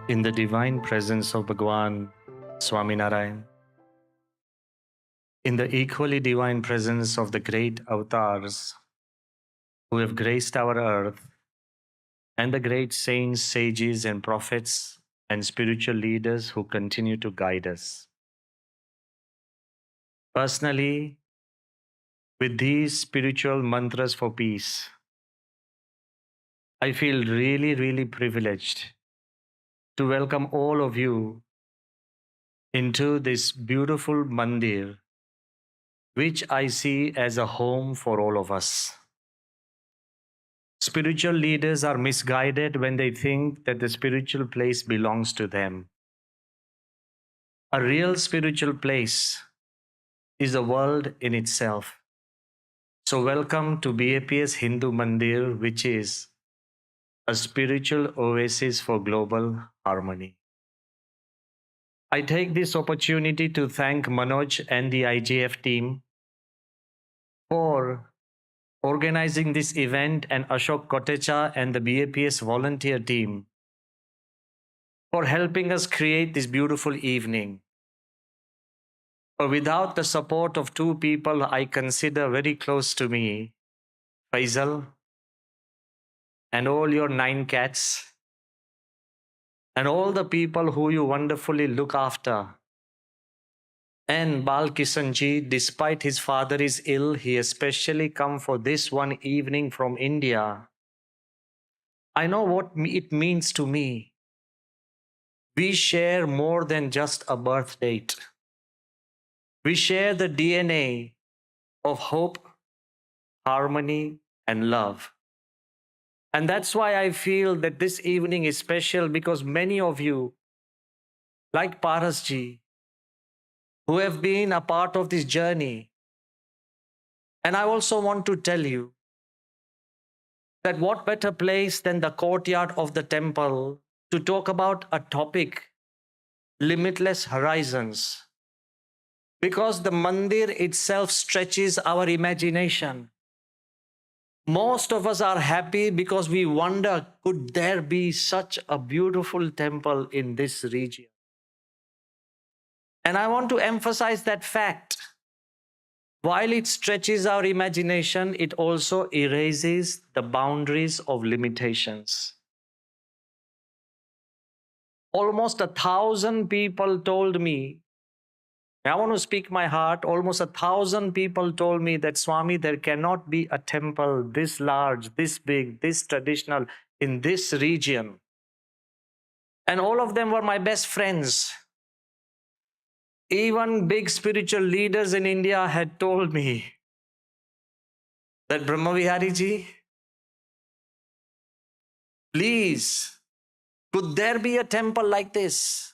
in the divine presence of Bhagwan Swami, in the equally divine presence of the great avatars who have graced our earth, and the great saints, sages, and prophets and spiritual leaders who continue to guide us. Personally, with these spiritual mantras for peace, I feel really privileged to welcome all of you into this beautiful mandir, which I see as a home for all of us. Spiritual leaders are misguided when they think that the spiritual place belongs to them. A real spiritual place is a world in itself. So welcome to BAPS Hindu Mandir, which is a spiritual oasis for global harmony. I take this opportunity to thank Manoj and the IGF team for organizing this event, and Ashok Kotecha and the BAPS volunteer team for helping us create this beautiful evening. For without the support of two people I consider very close to me, Faisal and all your 9 cats, and all the people who you wonderfully look after, and Bal Kishanji, despite his father is ill, he especially come for this one evening from India. I know what it means to me. We share more than just a birth date. We share the DNA of hope, harmony, and love. And that's why I feel that this evening is special, because many of you, like Parasji, who have been a part of this journey. And I also want to tell you that what better place than the courtyard of the temple to talk about a topic, limitless horizons. Because the mandir itself stretches our imagination. Most of us are happy because we wonder, could there be such a beautiful temple in this region? And I want to emphasize that fact. While it stretches our imagination, it also erases the boundaries of limitations. Almost 1,000 people told me, I want to speak my heart, almost 1,000 people told me that, Swami, there cannot be a temple this large, this big, this traditional in this region. And all of them were my best friends. Even big spiritual leaders in India had told me that, Brahmavihari ji, please, could there be a temple like this?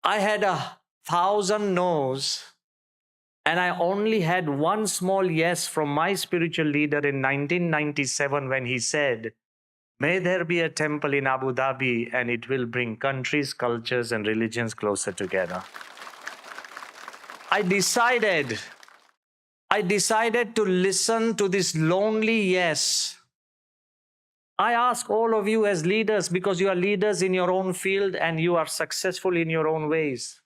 I had 1,000 no's, and I only had one small yes from my spiritual leader in 1997 when he said, may there be a temple in Abu Dhabi and it will bring countries, cultures, and religions closer together. I decided to listen to this lonely yes. I ask all of you as leaders, because you are leaders in your own field and you are successful in your own ways.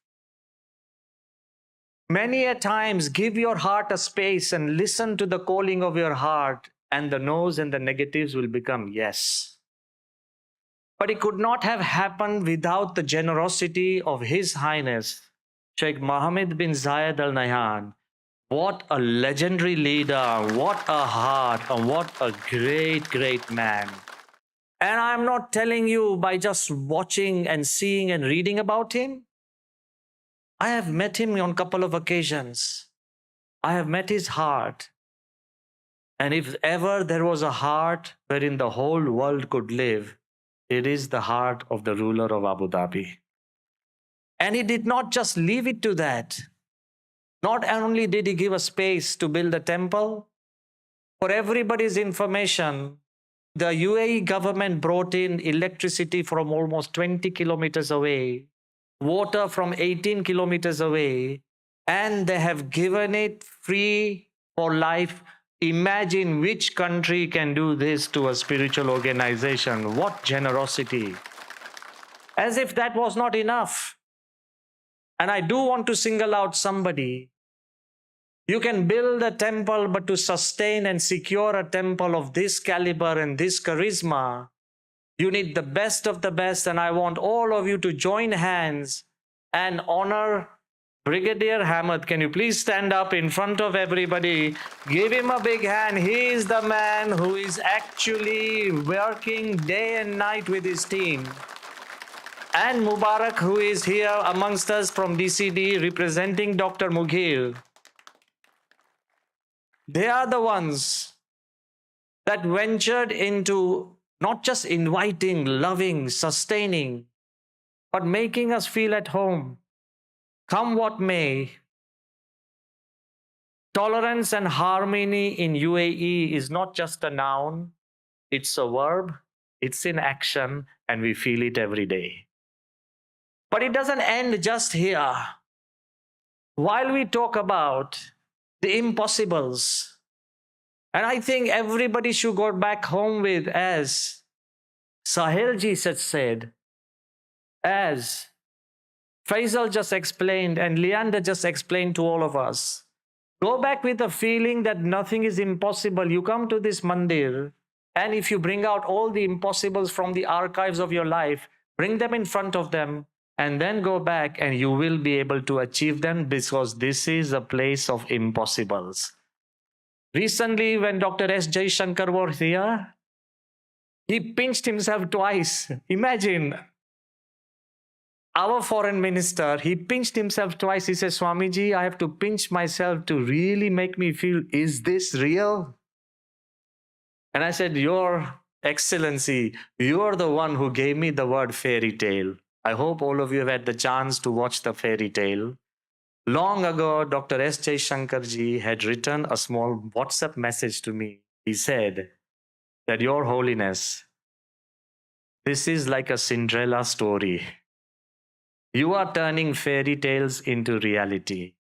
Many a times, give your heart a space and listen to the calling of your heart, and the no's and the negatives will become yes. But it could not have happened without the generosity of His Highness, Sheikh Mohammed bin Zayed Al Nahyan. What a legendary leader, what a heart, and what a great man. And I'm not telling you by just watching and seeing and reading about him. I have met him on a couple of occasions. I have met his heart. And if ever there was a heart wherein the whole world could live, it is the heart of the ruler of Abu Dhabi. And he did not just leave it to that. Not only did he give a space to build a temple, for everybody's information, the UAE government brought in electricity from almost 20 kilometers away, water from 18 kilometers away, and they have given it free for life. Imagine which country can do this to a spiritual organization. What generosity. As if that was not enough. And I do want to single out somebody. You can build a temple, but to sustain and secure a temple of this caliber and this charisma, you need the best of the best. And I want all of you to join hands and honor Brigadier Hamad. Can you please stand up in front of everybody? Give him a big hand. He is the man who is actually working day and night with his team. And Mubarak, who is here amongst us from DCD representing Dr. Mughir. They are the ones that ventured into not just inviting, loving, sustaining, but making us feel at home. Come what may, tolerance and harmony in UAE is not just a noun, it's a verb, it's in action, and we feel it every day. But it doesn't end just here. While we talk about the impossibles, and I think everybody should go back home with, as Sahil ji said, as Faisal just explained and Leander just explained to all of us, go back with the feeling that nothing is impossible. You come to this mandir, and if you bring out all the impossibles from the archives of your life, bring them in front of them, and then go back and you will be able to achieve them, because this is a place of impossibles. Recently, when Dr. S. Jaishankar was here, he pinched himself twice. Imagine, our foreign minister, he pinched himself twice. He says, Swamiji, I have to pinch myself to really make me feel, is this real? And I said, Your Excellency, you're the one who gave me the word fairy tale. I hope all of you have had the chance to watch the fairy tale. Long ago, Dr. S. Jaishankar ji had written a small WhatsApp message to me. He said that, Your Holiness, this is like a Cinderella story. You are turning fairy tales into reality.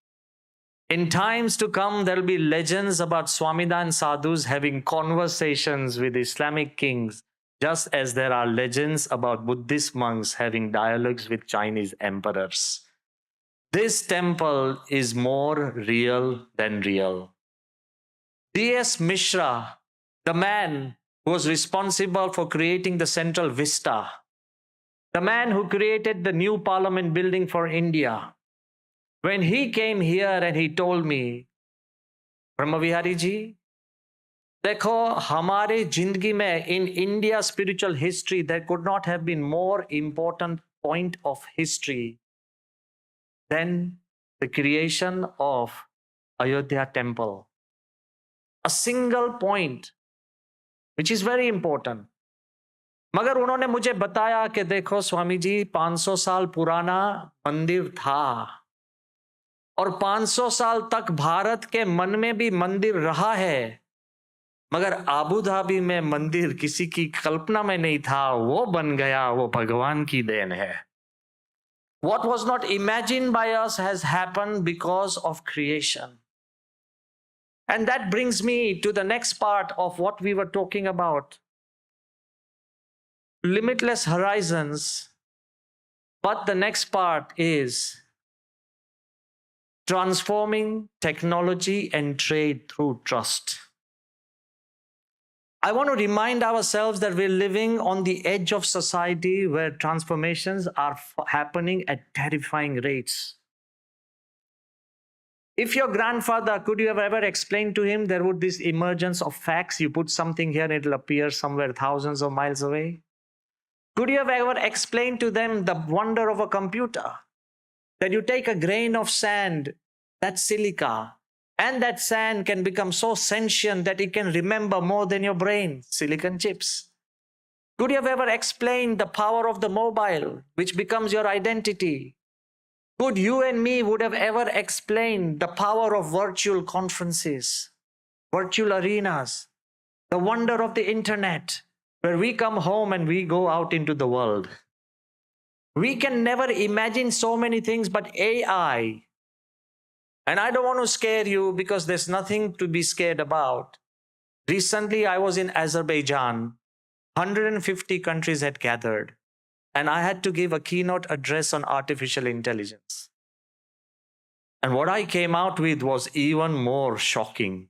In times to come, there will be legends about Swamidan sadhus having conversations with Islamic kings, just as there are legends about Buddhist monks having dialogues with Chinese emperors. This temple is more real than real. D.S. Mishra, the man who was responsible for creating the Central Vista, the man who created the new Parliament building for India, when he came here and he told me, Brahmavihari ji, देखो हमारे जिंदगी में in India spiritual history there could not have been more important point of history than the creation of Ayodhya temple. A single point which is very important. मगर उन्होंने मुझे बताया कि देखो स्वामी जी 500 साल पुराना मंदिर था और 500 साल तक भारत के मन में भी मंदिर रहा है, मगर आबू धाबी में मंदिर किसी की कल्पना में नहीं था, वो बन गया, वो भगवान की देन है. What was not imagined by us has happened because of creation. And that brings me to the next part of what we were talking about. Limitless horizons. But the next part is transforming technology and trade through trust. I want to remind ourselves that we're living on the edge of society where transformations are happening at terrifying rates. If your grandfather, could you have ever explained to him there would be this emergence of fax? You put something here and it'll appear somewhere thousands of miles away. Could you have ever explained to them the wonder of a computer? That you take a grain of sand, that's silica, and that sand can become so sentient that it can remember more than your brain, silicon chips. Could you have ever explained the power of the mobile, which becomes your identity? Could you and me would have ever explained the power of virtual conferences, virtual arenas, the wonder of the internet, where we come home and we go out into the world? We can never imagine so many things, but AI, and I don't want to scare you because there's nothing to be scared about. Recently, I was in Azerbaijan. 150 countries had gathered. and I had to give a keynote address on artificial intelligence. And what I came out with was even more shocking.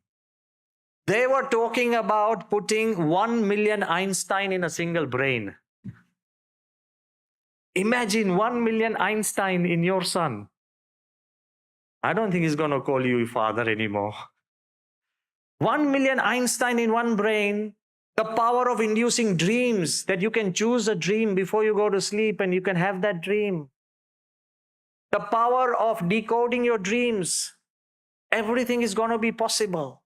They were talking about putting 1 million Einstein in a single brain. Imagine 1 million Einstein in your son. I don't think he's going to call you father anymore. 1 million Einstein in one brain, the power of inducing dreams, that you can choose a dream before you go to sleep and you can have that dream. The power of decoding your dreams. Everything is going to be possible.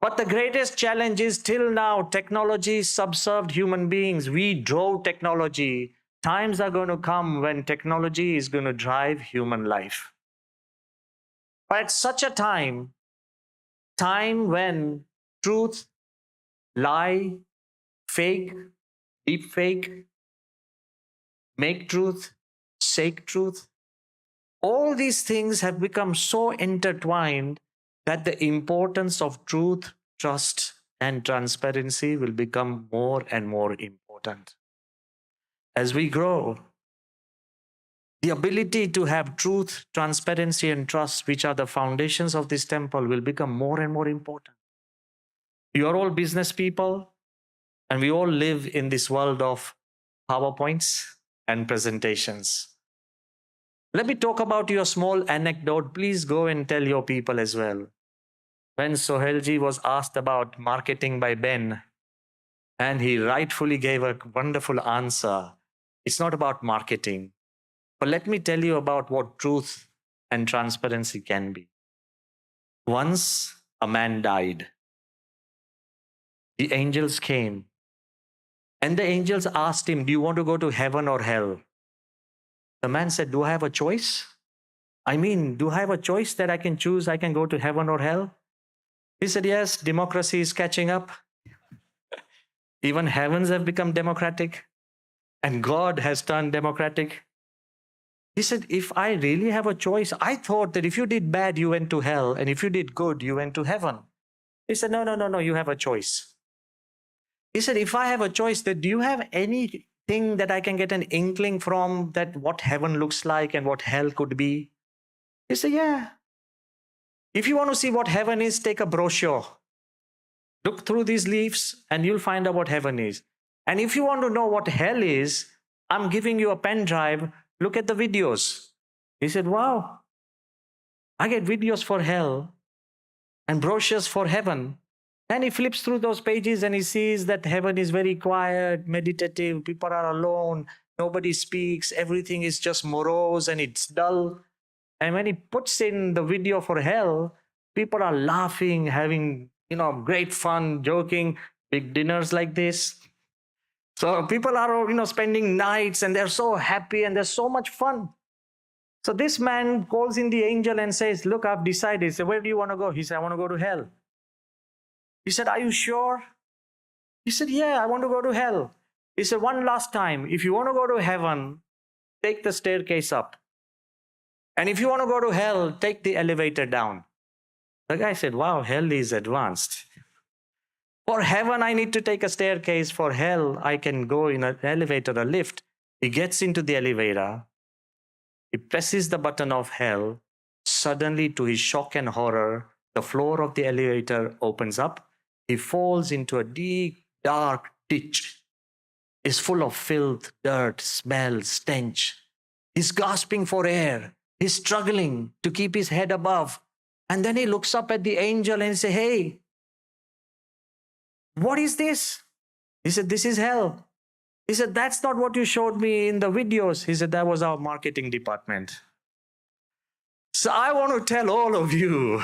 But the greatest challenge is, till now, technology subserved human beings. We drove technology. Times are going to come when technology is going to drive human life. But at such a time when truth, lie, fake, deep fake, make truth, shake truth, all these things have become so intertwined that the importance of truth, trust, and transparency will become more and more important. As we grow, the ability to have truth, transparency, and trust, which are the foundations of this temple, will become more and more important. You are all business people, and we all live in this world of PowerPoints and presentations. Let me talk about your small anecdote. Please go and tell your people as well. When Sohelji was asked about marketing by Ben, and he rightfully gave a wonderful answer, it's not about marketing. But let me tell you about what truth and transparency can be. Once a man died. The angels came, and the angels asked him, do you want to go to heaven or hell? The man said, do I have a choice? Do I have a choice that I can choose? I can go to heaven or hell? He said, yes, democracy is catching up. Even heavens have become democratic, and God has turned democratic. He said, if I really have a choice, I thought that if you did bad, you went to hell, and if you did good, you went to heaven. He said, no, you have a choice. He said, if I have a choice, then do you have anything that I can get an inkling from, that what heaven looks like and what hell could be? He said, yeah. If you want to see what heaven is, take a brochure. Look through these leaves and you'll find out what heaven is. And if you want to know what hell is, I'm giving you a pen drive. Look at the videos. He said, wow, I get videos for hell and brochures for heaven. And he flips through those pages and he sees that heaven is very quiet, meditative, people are alone, nobody speaks, everything is just morose and it's dull. And when he puts in the video for hell, people are laughing, having, great fun, joking, big dinners like this. So people are, spending nights and they're so happy and there's so much fun. So this man calls in the angel and says, look, I've decided. He said, where do you want to go? He said, I want to go to hell. He said, are you sure? He said, yeah, I want to go to hell. He said, one last time, if you want to go to heaven, take the staircase up. And if you want to go to hell, take the elevator down. The guy said, wow, hell is advanced. For heaven, I need to take a staircase. For hell, I can go in an elevator, a lift. He gets into the elevator. He presses the button of hell. Suddenly, to his shock and horror, the floor of the elevator opens up. He falls into a deep, dark ditch. It's full of filth, dirt, smell, stench. He's gasping for air. He's struggling to keep his head above. And then he looks up at the angel and says, hey, what is this? He said, this is hell. He said, that's not what you showed me in the videos. He said, that was our marketing department. So I want to tell all of you,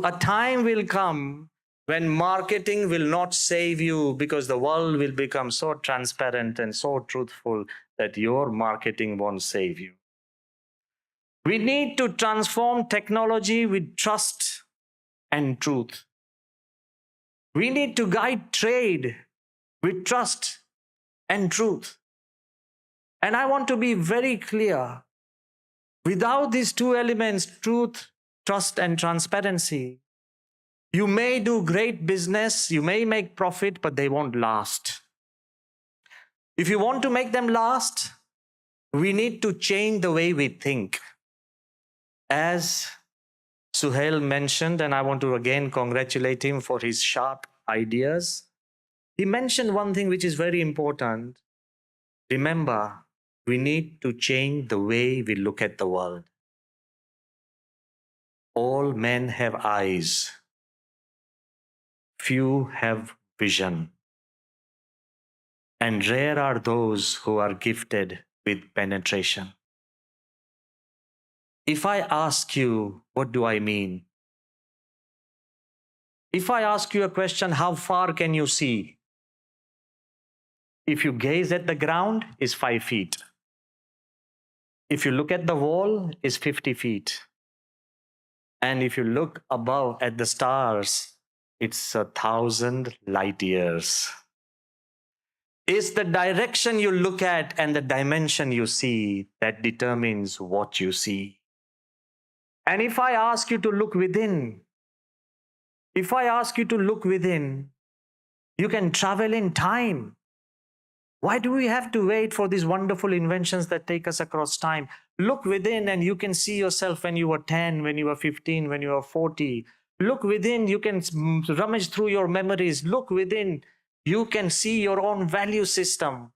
a time will come when marketing will not save you, because the world will become so transparent and so truthful that your marketing won't save you. We need to transform technology with trust and truth. We need to guide trade with trust and truth. And I want to be very clear. Without these two elements, truth, trust, and transparency, You may do great business, you may make profit, but they won't last. If you want to make them last, we need to change the way we think. As Suhail mentioned, and I want to again congratulate him for his sharp ideas. He mentioned one thing which is very important. Remember, we need to change the way we look at the world. All men have eyes. Few have vision. And rare are those who are gifted with penetration. If I ask you, what do I mean? If I ask you a question, how far can you see? If you gaze at the ground, it's 5 feet. If you look at the wall, it's 50 feet. And if you look above at the stars, it's 1,000 light years. It's the direction you look at and the dimension you see that determines what you see. And if I ask you to look within, you can travel in time. Why do we have to wait for these wonderful inventions that take us across time? Look within and you can see yourself when you were 10, when you were 15, when you were 40. Look within, you can rummage through your memories. Look within, you can see your own value system.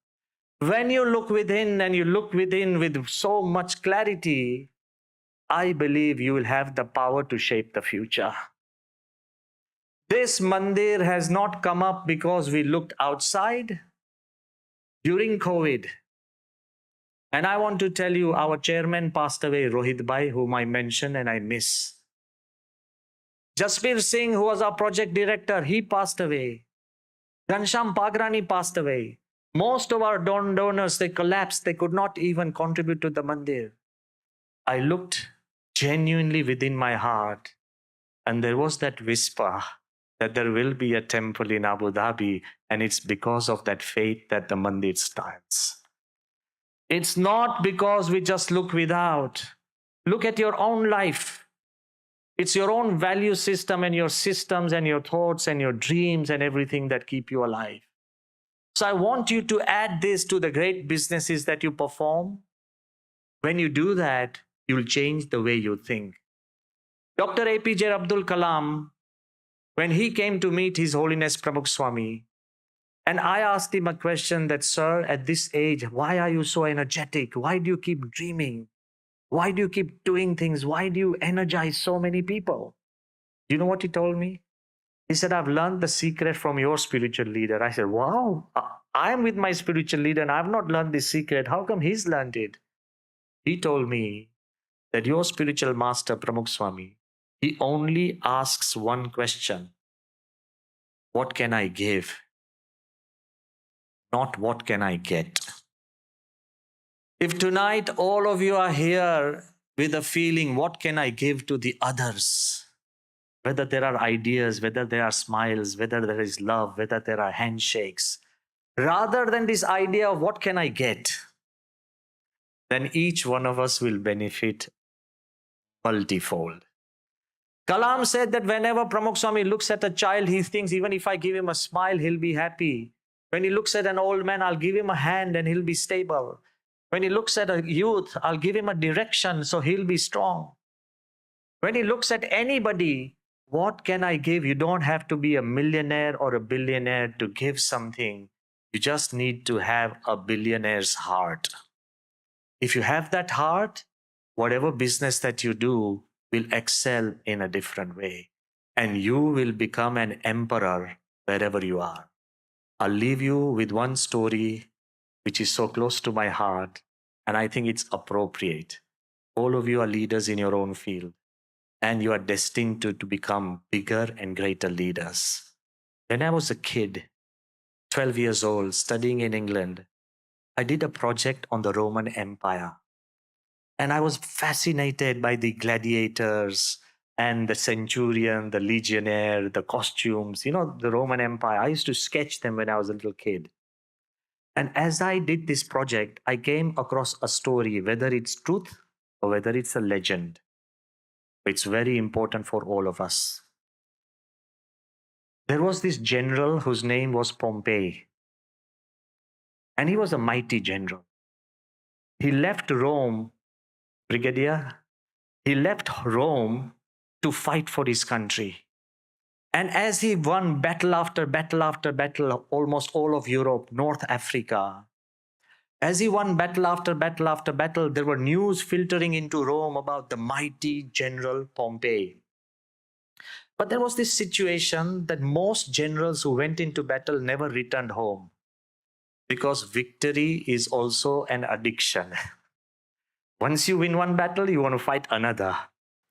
When you look within and you look within with so much clarity, I believe you will have the power to shape the future. This mandir has not come up because we looked outside during COVID. And I want to tell you, our chairman passed away, Rohit Bhai, whom I mentioned and I miss. Jasbir Singh, who was our project director, he passed away. Ghansham Pagrani passed away. Most of our donors, they collapsed. They could not even contribute to the mandir. I looked genuinely within my heart, and there was that whisper that there will be a temple in Abu Dhabi, and it's because of that faith that the mandir stands. It's not because we just look without. Look at your own life. It's your own value system and your systems and your thoughts and your dreams and everything that keep you alive. So I want you to add this to the great businesses that you perform. When you do that, you'll change the way you think. Dr. APJ Abdul Kalam, when he came to meet His Holiness Pramukh Swami, and I asked him a question that, sir, at this age, why are you so energetic? Why do you keep dreaming? Why do you keep doing things? Why do you energize so many people? Do you know what he told me? He said, I've learned the secret from your spiritual leader. I said, wow, I'm with my spiritual leader and I've not learned this secret. How come he's learned it? He told me that your spiritual master, Pramukh Swami, he only asks one question. What can I give? Not what can I get? If tonight all of you are here with a feeling, what can I give to the others? Whether there are ideas, whether there are smiles, whether there is love, whether there are handshakes, rather than this idea of what can I get, then each one of us will benefit multifold. Kalam said that whenever Pramukh Swami looks at a child, he thinks even if I give him a smile, he'll be happy. When he looks at an old man, I'll give him a hand and he'll be stable. When he looks at a youth, I'll give him a direction so he'll be strong. When he looks at anybody, what can I give? You don't have to be a millionaire or a billionaire to give something. You just need to have a billionaire's heart. If you have that heart, whatever business that you do will excel in a different way. And you will become an emperor wherever you are. I'll leave you with one story which is so close to my heart, and I think it's appropriate. All of you are leaders in your own field, and you are destined to become bigger and greater leaders. When I was a kid, 12 years old, studying in England, I did a project on the Roman Empire. And I was fascinated by the gladiators and the centurion, the legionnaire, the costumes, the Roman Empire. I used to sketch them when I was a little kid. And as I did this project, I came across a story, whether it's truth or whether it's a legend. It's very important for all of us. There was this general whose name was Pompey, and he was a mighty general. He left Rome, brigadier, he left Rome to fight for his country. And as he won battle after battle after battle, almost all of Europe, North Africa, as he won battle after battle after battle, there were news filtering into Rome about the mighty general Pompey. But there was this situation that most generals who went into battle never returned home, because victory is also an addiction. Once you win one battle, you want to fight another.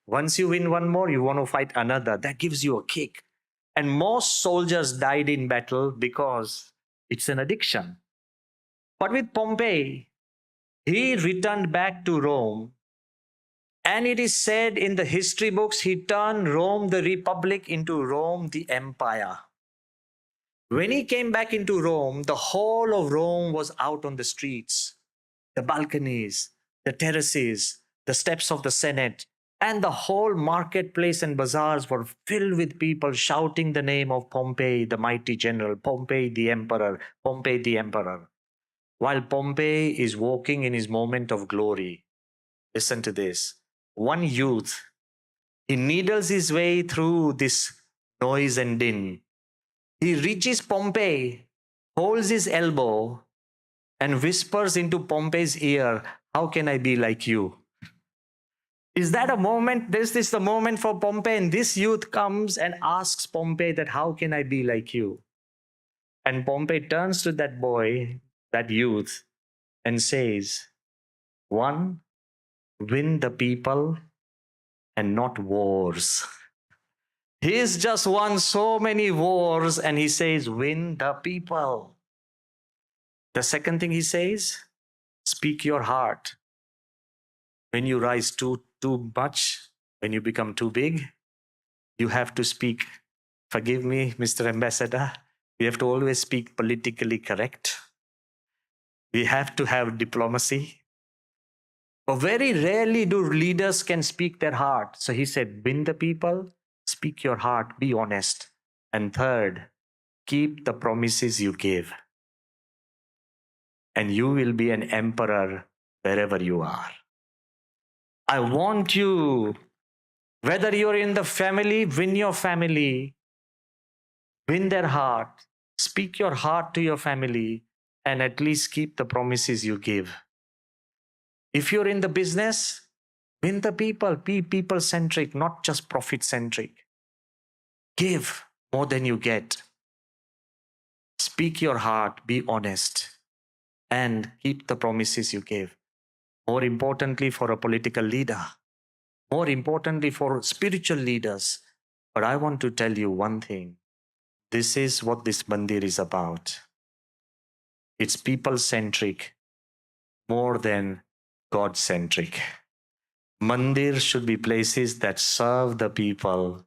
Once you win one more, you want to fight another. That gives you a kick. And most soldiers died in battle because it's an addiction. But with Pompey, he returned back to Rome. And it is said in the history books, he turned Rome the Republic into Rome the Empire. When he came back into Rome, the whole of Rome was out on the streets, the balconies, the terraces, the steps of the Senate, and the whole marketplace and bazaars were filled with people shouting the name of Pompey, the mighty general, Pompey the emperor, Pompey the emperor. While Pompey is walking in his moment of glory, listen to this. One youth, he needles his way through this noise and din. He reaches Pompey, holds his elbow, and whispers into Pompey's ear, "How can I be like you?" Is that a moment? This is the moment for Pompey. And this youth comes and asks Pompey that, "How can I be like you?" And Pompey turns to that boy, that youth, and says, "One, win the people and not wars." He's just won so many wars, and he says, "Win the people." The second thing he says, speak your heart. When you rise too much, when you become too big, you have to speak. Forgive me, Mr. Ambassador. We have to always speak politically correct. We have to have diplomacy. But very rarely do leaders can speak their heart. So he said, win the people, speak your heart, be honest. And third, keep the promises you give. And you will be an emperor wherever you are. I want you, whether you're in the family, win your family, win their heart, speak your heart to your family, and at least keep the promises you give. If you're in the business, win the people, be people-centric, not just profit-centric. Give more than you get. Speak your heart, be honest, and keep the promises you give. More importantly, for a political leader, more importantly, for spiritual leaders. But I want to tell you one thing. This is what this mandir is about. It's people-centric more than God-centric. Mandir should be places that serve the people,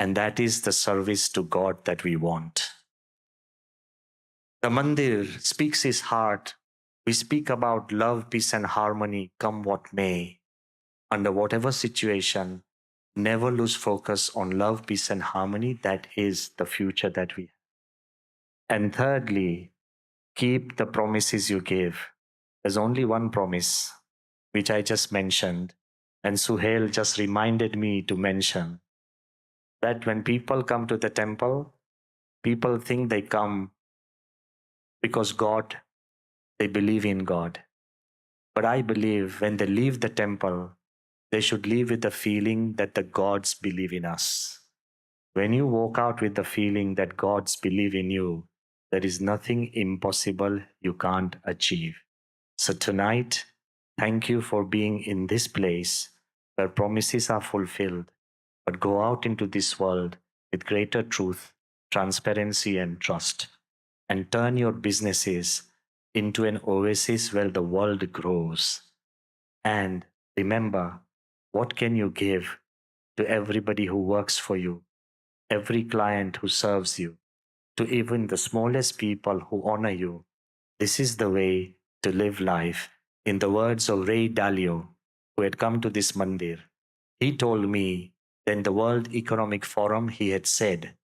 and that is the service to God that we want. The mandir speaks his heart. We speak about love, peace, and harmony, come what may. Under whatever situation, never lose focus on love, peace, and harmony. That is the future that we have. And thirdly, keep the promises you give. There's only one promise, which I just mentioned, and Suhail just reminded me to mention, that when people come to the temple, people think they come because they believe in God. But I believe when they leave the temple, they should leave with the feeling that the gods believe in us. When you walk out with the feeling that gods believe in you, there is nothing impossible you can't achieve. So tonight, thank you for being in this place where promises are fulfilled, but go out into this world with greater truth, transparency, and trust, and turn your businesses into an oasis where the world grows. And remember, what can you give to everybody who works for you, every client who serves you, to even the smallest people who honor you? This is the way to live life. In the words of Ray Dalio, who had come to this mandir, he told me that in the World Economic Forum, he had said,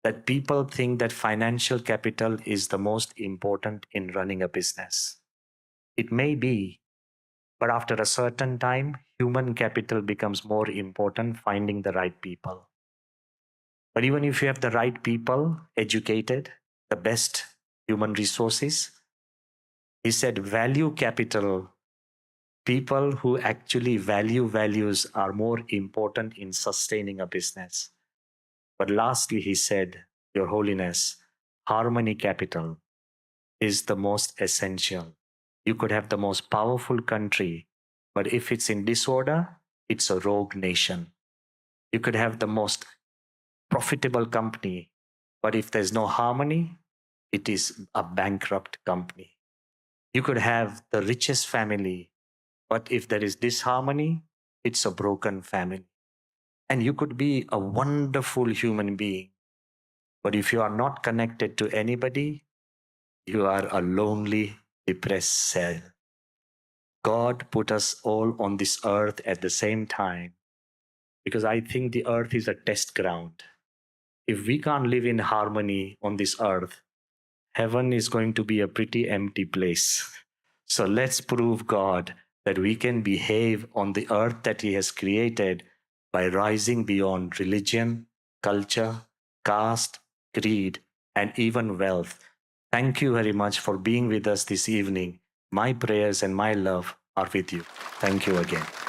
that people think that financial capital is the most important in running a business. It may be, but after a certain time, human capital becomes more important, finding the right people. But even if you have the right people, educated, the best human resources, he said value capital, people who actually value values are more important in sustaining a business. But lastly, he said, Your Holiness, harmony capital is the most essential. You could have the most powerful country, but if it's in disorder, it's a rogue nation. You could have the most profitable company, but if there's no harmony, it is a bankrupt company. You could have the richest family, but if there is disharmony, it's a broken family. And you could be a wonderful human being, but if you are not connected to anybody, you are a lonely, depressed cell. God put us all on this earth at the same time because I think the earth is a test ground. If we can't live in harmony on this earth, heaven is going to be a pretty empty place. So let's prove God that we can behave on the earth that He has created by rising beyond religion, culture, caste, creed, and even wealth. Thank you very much for being with us this evening. My prayers and my love are with you. Thank you again.